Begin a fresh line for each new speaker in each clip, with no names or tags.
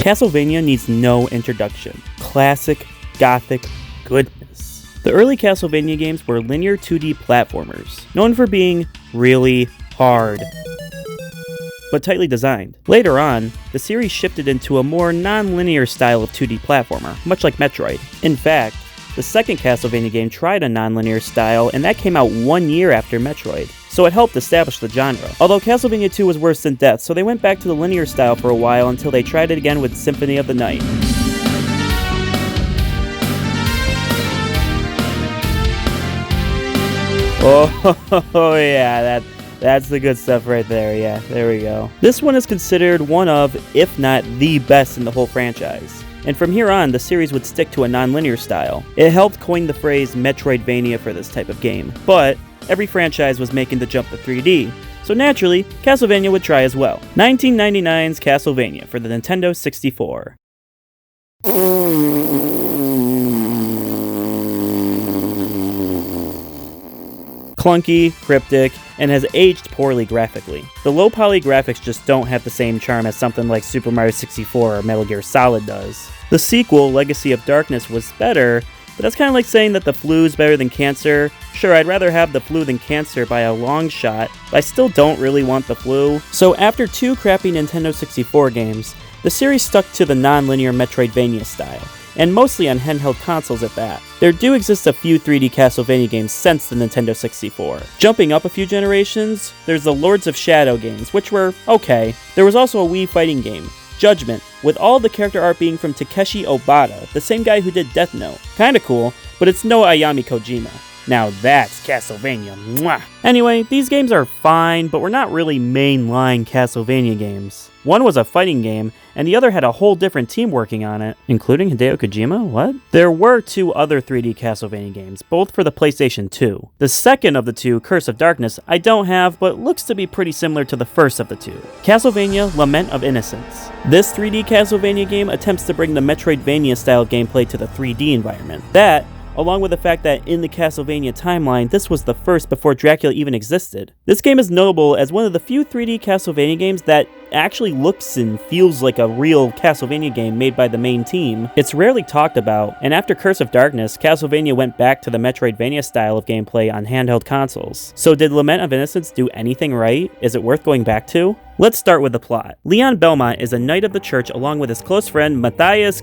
Castlevania needs no introduction. Classic, gothic goodness. The early Castlevania games were linear 2D platformers, known for being really hard, but tightly designed. Later on, the series shifted into a more non-linear style of 2D platformer, much like Metroid. In fact, the second Castlevania game tried a non-linear style, and that came out 1 year after Metroid, so it helped establish the genre. Although Castlevania 2 was worse than death, so they went back to the linear style for a while until they tried it again with Symphony of the Night. Oh yeah, that's the good stuff right there, yeah, there we go. This one is considered one of, if not the best in the whole franchise. And from here on, the series would stick to a non-linear style. It helped coin the phrase Metroidvania for this type of game, but every franchise was making the jump to 3D, so naturally, Castlevania would try as well. 1999's Castlevania for the Nintendo 64. Clunky, cryptic, and has aged poorly graphically. The low-poly graphics just don't have the same charm as something like Super Mario 64 or Metal Gear Solid does. The sequel, Legacy of Darkness, was better, but that's kind of like saying that the flu's better than cancer. Sure, I'd rather have the flu than cancer by a long shot, but I still don't really want the flu. So after 2 crappy Nintendo 64 games, the series stuck to the non-linear Metroidvania style, and mostly on handheld consoles at that. There do exist a few 3D Castlevania games since the Nintendo 64. Jumping up a few generations, there's the Lords of Shadow games, which were okay. There was also a Wii fighting game, Judgment, with all the character art being from Takeshi Obata, the same guy who did Death Note. Kinda cool, but it's no Ayami Kojima. Now that's Castlevania, mwah! Anyway, these games are fine, but were not really mainline Castlevania games. One was a fighting game, and the other had a whole different team working on it, including Hideo Kojima, what? There were 2 other 3D Castlevania games, both for the PlayStation 2. The second of the 2, Curse of Darkness, I don't have, but looks to be pretty similar to the first of the 2. Castlevania Lament of Innocence. This 3D Castlevania game attempts to bring the Metroidvania style gameplay to the 3D environment. That, along with the fact that in the Castlevania timeline, this was the first before Dracula even existed. This game is notable as one of the few 3D Castlevania games that actually looks and feels like a real Castlevania game made by the main team. It's rarely talked about, and after Curse of Darkness, Castlevania went back to the Metroidvania style of gameplay on handheld consoles. So did Lament of Innocence do anything right? Is it worth going back to? Let's start with the plot. Leon Belmont is a knight of the church along with his close friend Matthias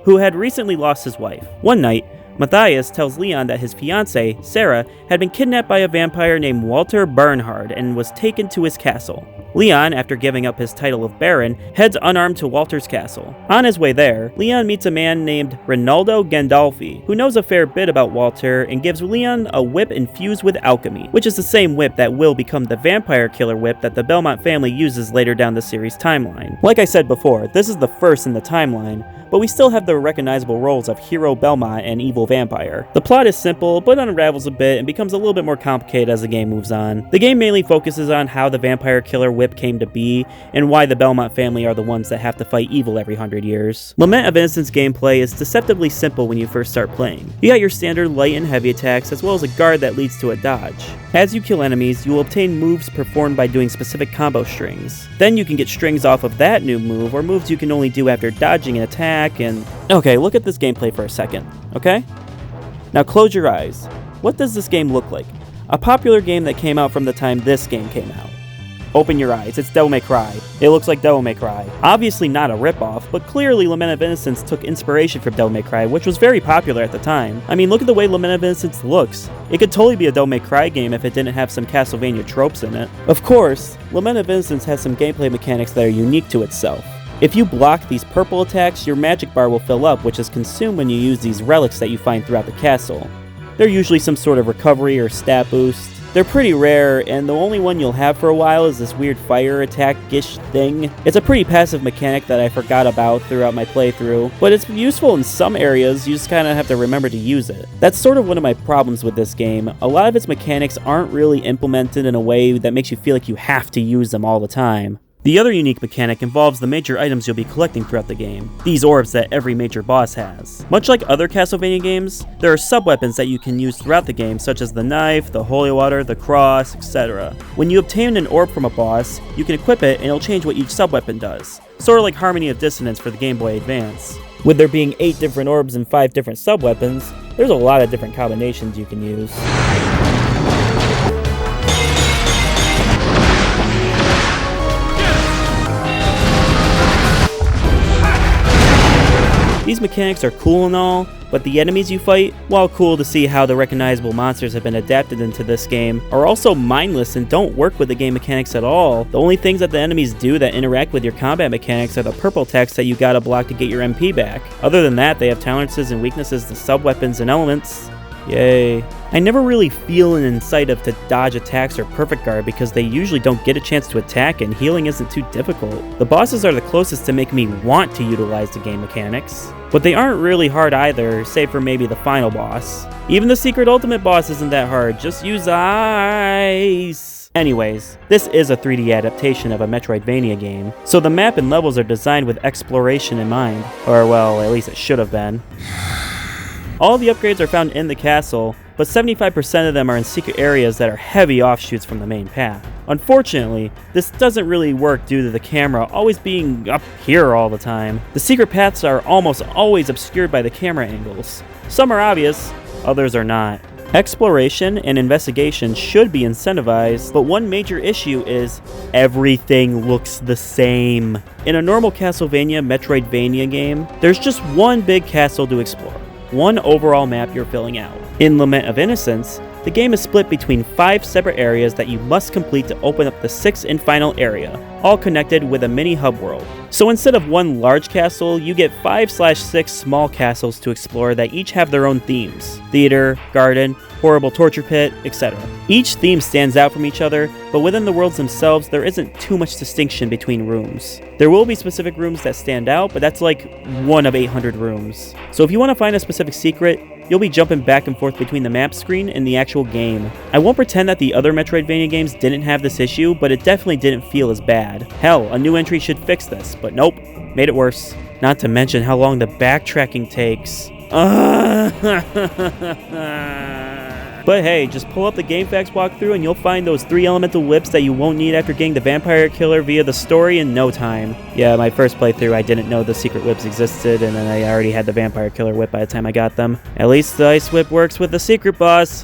who had recently lost his wife. One night, Matthias tells Leon that his fiancée, Sarah, had been kidnapped by a vampire named Walter Bernhard and was taken to his castle. Leon, after giving up his title of Baron, heads unarmed to Walter's castle. On his way there, Leon meets a man named Rinaldo Gandolfi, who knows a fair bit about Walter and gives Leon a whip infused with alchemy, which is the same whip that will become the vampire killer whip that the Belmont family uses later down the series' timeline. Like I said before, this is the first in the timeline, but we still have the recognizable roles of Hero Belmont and Evil Vampire. The plot is simple, but unravels a bit and becomes a little bit more complicated as the game moves on. The game mainly focuses on how the vampire killer whip came to be, and why the Belmont family are the ones that have to fight evil every 100 years. Lament of Innocence gameplay is deceptively simple when you first start playing. You got your standard light and heavy attacks, as well as a guard that leads to a dodge. As you kill enemies, you will obtain moves performed by doing specific combo strings. Then you can get strings off of that new move, or moves you can only do after dodging an attack, and... Okay, look at this gameplay for a second, okay? Now close your eyes. What does this game look like? A popular game that came out from the time this game came out. Open your eyes, it's Devil May Cry. It looks like Devil May Cry. Obviously not a ripoff, but clearly Lament of Innocence took inspiration from Devil May Cry, which was very popular at the time. I mean, look at the way Lament of Innocence looks. It could totally be a Devil May Cry game if it didn't have some Castlevania tropes in it. Of course, Lament of Innocence has some gameplay mechanics that are unique to itself. If you block these purple attacks, your magic bar will fill up, which is consumed when you use these relics that you find throughout the castle. They're usually some sort of recovery or stat boost. They're pretty rare, and the only one you'll have for a while is this weird fire attack-ish thing. It's a pretty passive mechanic that I forgot about throughout my playthrough, but it's useful in some areas, you just kinda have to remember to use it. That's sort of one of my problems with this game. A lot of its mechanics aren't really implemented in a way that makes you feel like you have to use them all the time. The other unique mechanic involves the major items you'll be collecting throughout the game, these orbs that every major boss has. Much like other Castlevania games, there are sub-weapons that you can use throughout the game, such as the knife, the holy water, the cross, etc. When you obtain an orb from a boss, you can equip it and it'll change what each sub-weapon does, sort of like Harmony of Dissonance for the Game Boy Advance. With there being 8 different orbs and 5 different sub-weapons, there's a lot of different combinations you can use. These mechanics are cool and all, but the enemies you fight, while cool to see how the recognizable monsters have been adapted into this game, are also mindless and don't work with the game mechanics at all. The only things that the enemies do that interact with your combat mechanics are the purple text that you gotta block to get your MP back. Other than that, they have tolerances and weaknesses to sub-weapons and elements. Yay. I never really feel an incentive to dodge attacks or perfect guard because they usually don't get a chance to attack and healing isn't too difficult. The bosses are the closest to make me want to utilize the game mechanics, but they aren't really hard either, save for maybe the final boss. Even the secret ultimate boss isn't that hard, just use ice. Anyways, this is a 3D adaptation of a Metroidvania game, so the map and levels are designed with exploration in mind, or well, at least it should have been. All the upgrades are found in the castle, but 75% of them are in secret areas that are heavy offshoots from the main path. Unfortunately, this doesn't really work due to the camera always being up here all the time. The secret paths are almost always obscured by the camera angles. Some are obvious, others are not. Exploration and investigation should be incentivized, but one major issue is everything looks the same. In a normal Castlevania Metroidvania game, there's just one big castle to explore. One overall map you're filling out. In Lament of Innocence, the game is split between 5 separate areas that you must complete to open up the 6th and final area, all connected with a mini hub world. So instead of one large castle, you get 5/6 small castles to explore that each have their own themes: theater, garden, horrible torture pit, etc. Each theme stands out from each other, but within the worlds themselves, there isn't too much distinction between rooms. There will be specific rooms that stand out, but that's like 1 of 800 rooms. So if you want to find a specific secret, you'll be jumping back and forth between the map screen and the actual game. I won't pretend that the other Metroidvania games didn't have this issue, but it definitely didn't feel as bad. Hell, a new entry should fix this, but nope, made it worse. Not to mention how long the backtracking takes. But hey, just pull up the GameFAQs walkthrough and you'll find those 3 elemental whips that you won't need after getting the vampire killer via the story in no time. Yeah, my first playthrough I didn't know the secret whips existed, and then I already had the vampire killer whip by the time I got them. At least the ice whip works with the secret boss.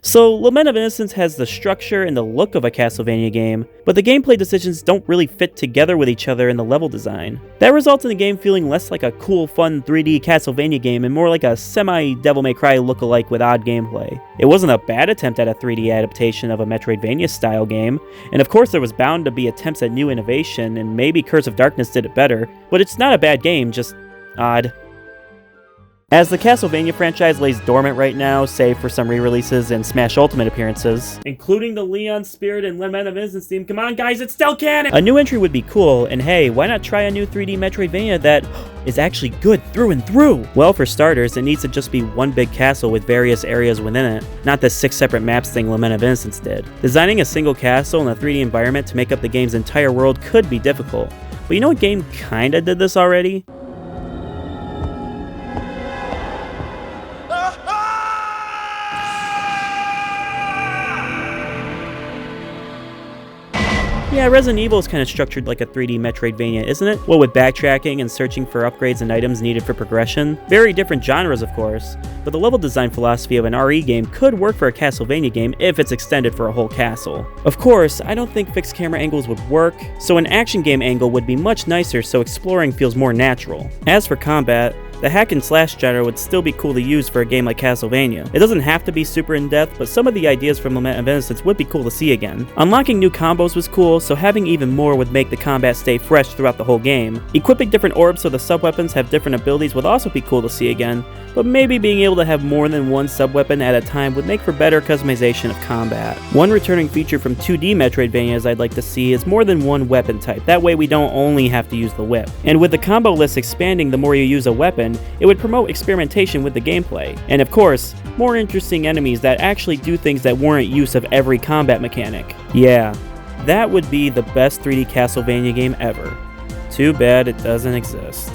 So, Lament of Innocence has the structure and the look of a Castlevania game, but the gameplay decisions don't really fit together with each other in the level design. That results in the game feeling less like a cool, fun 3D Castlevania game and more like a semi-Devil May Cry look-alike with odd gameplay. It wasn't a bad attempt at a 3D adaptation of a Metroidvania-style game, and of course there was bound to be attempts at new innovation, and maybe Curse of Darkness did it better, but it's not a bad game, just odd. As the Castlevania franchise lays dormant right now, save for some re-releases and Smash Ultimate appearances, including the Leon Spirit and Lament of Innocence theme, come on guys, it's still canon! A new entry would be cool, and hey, why not try a new 3D Metroidvania that is actually good through and through? Well, for starters, it needs to just be one big castle with various areas within it, not the 6 separate maps thing Lament of Innocence did. Designing a single castle in a 3D environment to make up the game's entire world could be difficult, but you know what game kinda did this already? Yeah, Resident Evil is kind of structured like a 3D Metroidvania, isn't it? Well, with backtracking and searching for upgrades and items needed for progression. Very different genres, of course, but the level design philosophy of an RE game could work for a Castlevania game if it's extended for a whole castle. Of course, I don't think fixed camera angles would work, so an action game angle would be much nicer so exploring feels more natural. As for combat, the hack and slash genre would still be cool to use for a game like Castlevania. It doesn't have to be super in-depth, but some of the ideas from Lament of Innocence would be cool to see again. Unlocking new combos was cool, so having even more would make the combat stay fresh throughout the whole game. Equipping different orbs so the sub-weapons have different abilities would also be cool to see again, but maybe being able to have more than one sub-weapon at a time would make for better customization of combat. One returning feature from 2D Metroidvanias I'd like to see is more than one weapon type, that way we don't only have to use the whip. And with the combo list expanding the more you use a weapon, it would promote experimentation with the gameplay. And of course, more interesting enemies that actually do things that warrant use of every combat mechanic. Yeah, That would be the best 3D Castlevania game ever. Too bad it doesn't exist.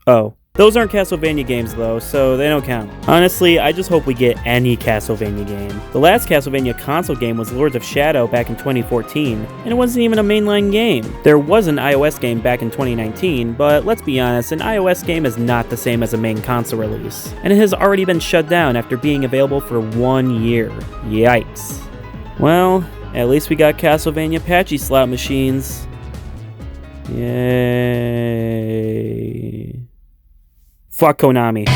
Oh, those aren't Castlevania games though, so they don't count. Honestly, I just hope we get any Castlevania game. The last Castlevania console game was Lords of Shadow back in 2014, and it wasn't even a mainline game. There was an iOS game back in 2019, but let's be honest, an iOS game is not the same as a main console release, and it has already been shut down after being available for 1 year. Yikes. Well, at least we got Castlevania patchy slot machines. Yay. Fuck Konami.